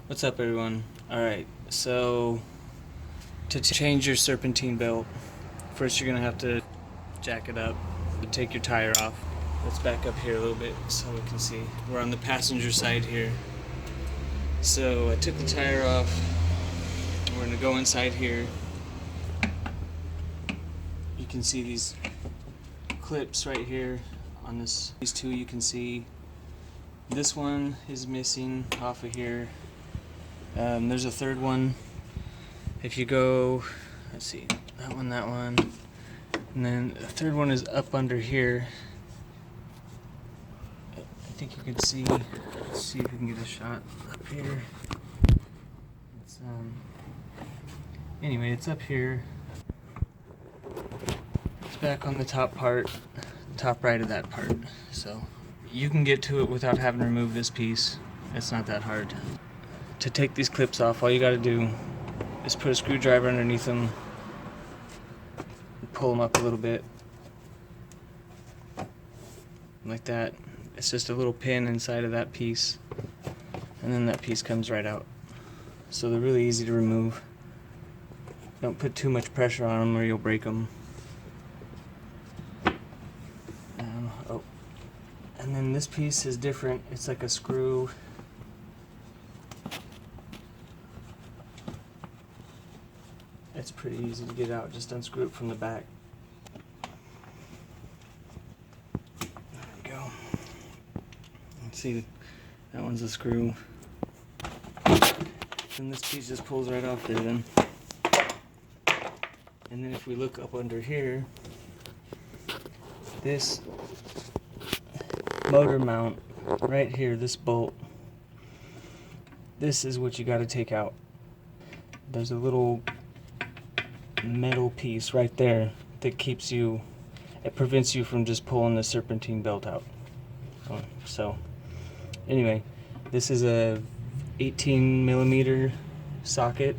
What's up, everyone? Alright, so to change your serpentine belt, first you're going to have to jack it up and take your tire off. Let's back up here a little bit so we can see. We're on the passenger side here. So I took the tire off. We're going to go inside here. You can see these clips right here on these two. You can see this one is missing off of here. There's a third one. If you go, let's see, that one, and then the third one is up under here. I think you can see. Let's see if we can get a shot up here. It's anyway, it's up here. It's back on the top part, top right of that part. So you can get to it without having to remove this piece. It's not that hard. To take these clips off, all you got to do is put a screwdriver underneath them and pull them up a little bit like that. It's just a little pin inside of that piece, and then that piece comes right out. So they're really easy to remove. Don't put too much pressure on them or you'll break them. And then this piece is different. It's like a screw. It's pretty easy to get out. Just unscrew it from the back. There we go. Let's see, that one's a screw. And this piece just pulls right off there then. And then if we look up under here, this motor mount right here, this bolt, this is what you got to take out. There's a little metal piece right there that keeps you, it prevents you from just pulling the serpentine belt out. So anyway, this is a 18mm socket.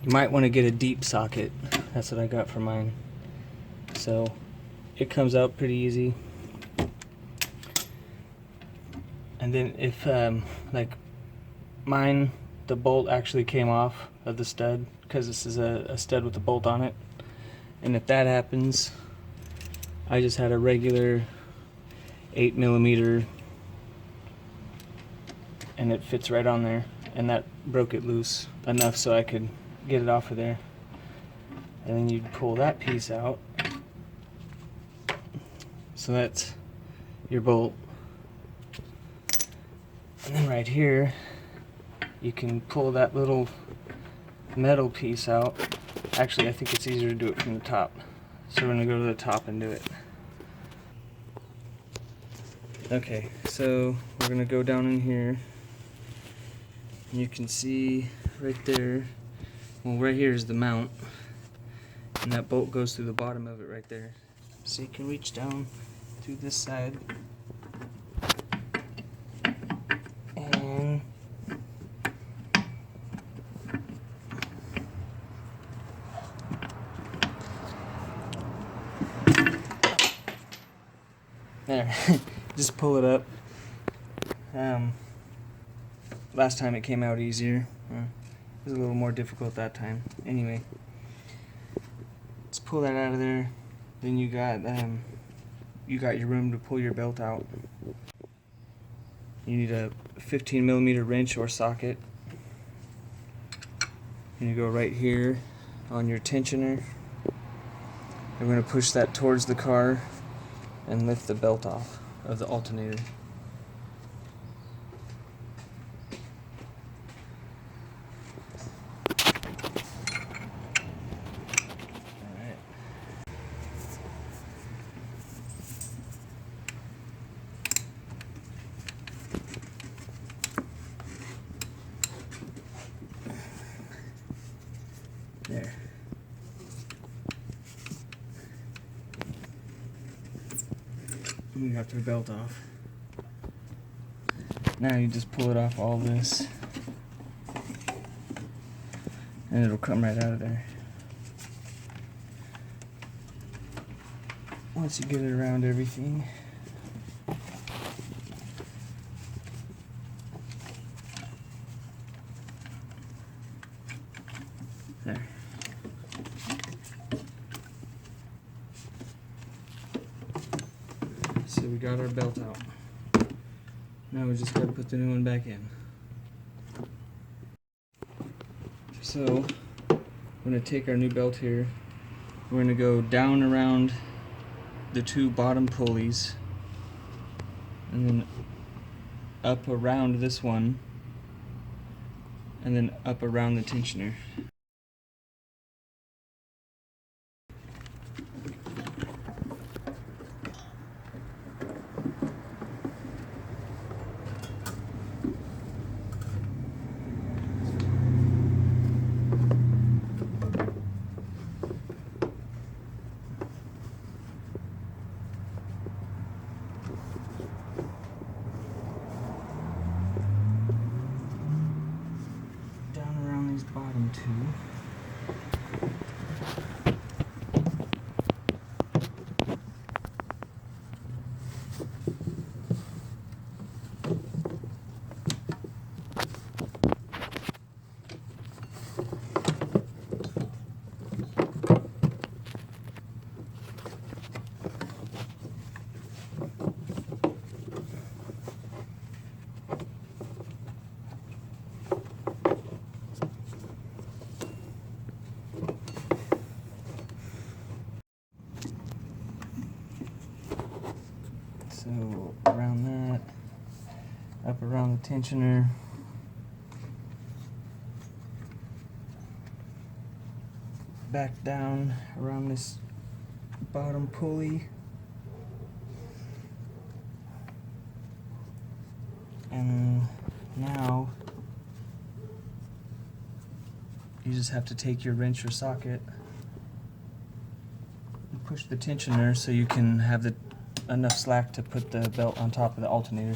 You might want to get a deep socket. That's what I got for mine. So it comes out pretty easy. And then if like mine, the bolt actually came off of the stud because this is a stud with a bolt on it. And if that happens, I just had a regular 8mm and it fits right on there, and that broke it loose enough so I could get it off of there. And then you'd pull that piece out. So that's your bolt. And then right here, you can pull that little metal piece out. Actually, I think it's easier to do it from the top. So we're gonna go to the top and do it. Okay, so we're gonna go down in here. And you can see right there, well, right here is the mount. And that bolt goes through the bottom of it right there. So you can reach down through this side. And there, just pull it up. Last time it came out easier. It was a little more difficult that time. Anyway, let's pull that out of there. Then you got your room to pull your belt out. You need a 15mm wrench or socket. And you go right here on your tensioner. We're going to push that towards the car and lift the belt off of the alternator. Alright. There. You got your belt off. Now you just pull it off all this, and it'll come right out of there. Once you get it around everything, we got our belt out. Now we just got to put the new one back in. So we're going to take our new belt here. We're going to go down around the two bottom pulleys and then up around this one and then up around the tensioner. Bottom two. So around that, up around the tensioner, back down around this bottom pulley, and now you just have to take your wrench or socket and push the tensioner so you can have enough slack to put the belt on top of the alternator.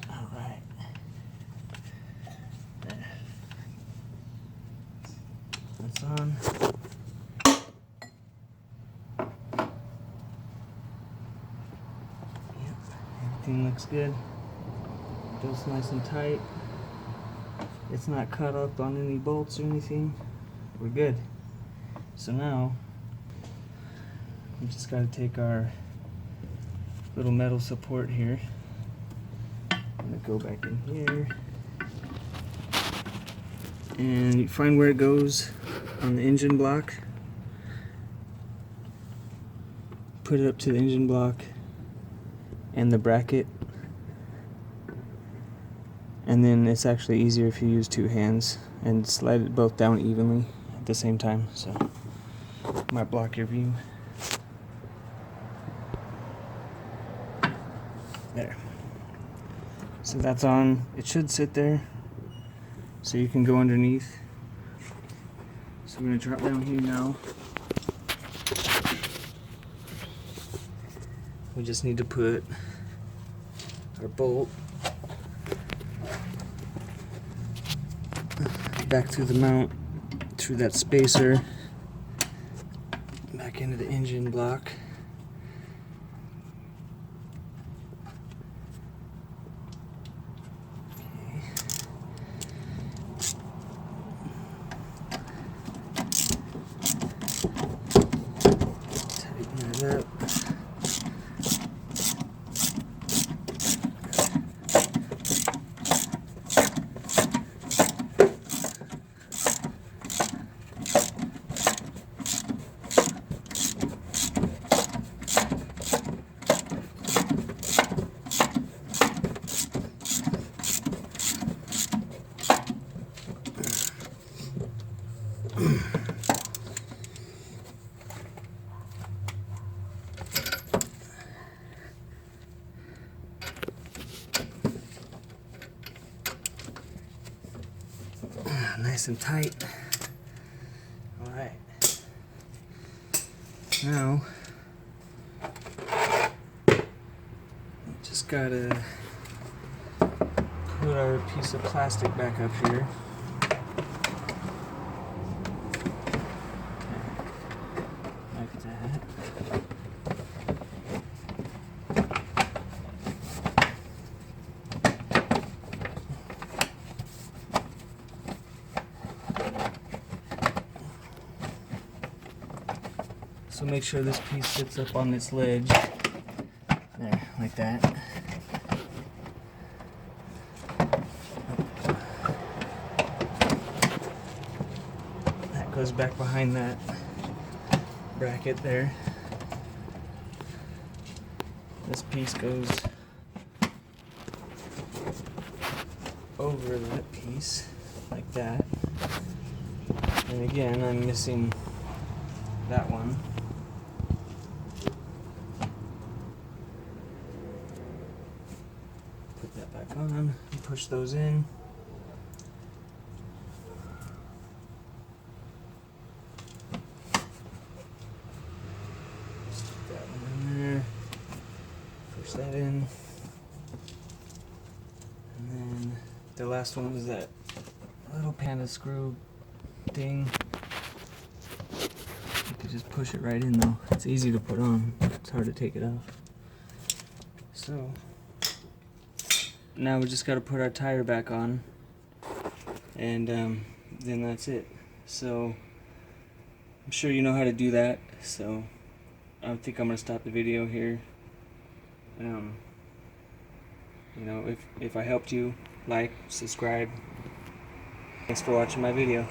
All right. That's on. Everything looks good. Belt's nice and tight. It's not cut up on any bolts or anything. We're good. So now we just got to take our little metal support here. I'm gonna go back in here and you find where it goes on the engine block. Put it up to the engine block and the bracket, and then it's actually easier if you use two hands and slide it both down evenly at the same time, so might block your view. There. So that's on. It should sit there so you can go underneath. So we're going to drop down here now. We just need to put our bolt back through the mount, through that spacer, back into the engine block. Tighten that up. Nice and tight. All right. Now, just gotta put our piece of plastic back up here. So make sure this piece sits up on this ledge. There, like that. That goes back behind that bracket there. This piece goes over that piece, like that. And again, I'm missing that one. Put that back on and push those in. Stick that one in there. Push that in. And then the last one was that little panda screw thing. You could just push it right in though. It's easy to put on. It's hard to take it off. So now we just got to put our tire back on, and then that's it. So I'm sure you know how to do that. So I think I'm gonna stop the video here. You know, if I helped you, like, subscribe. Thanks for watching my video.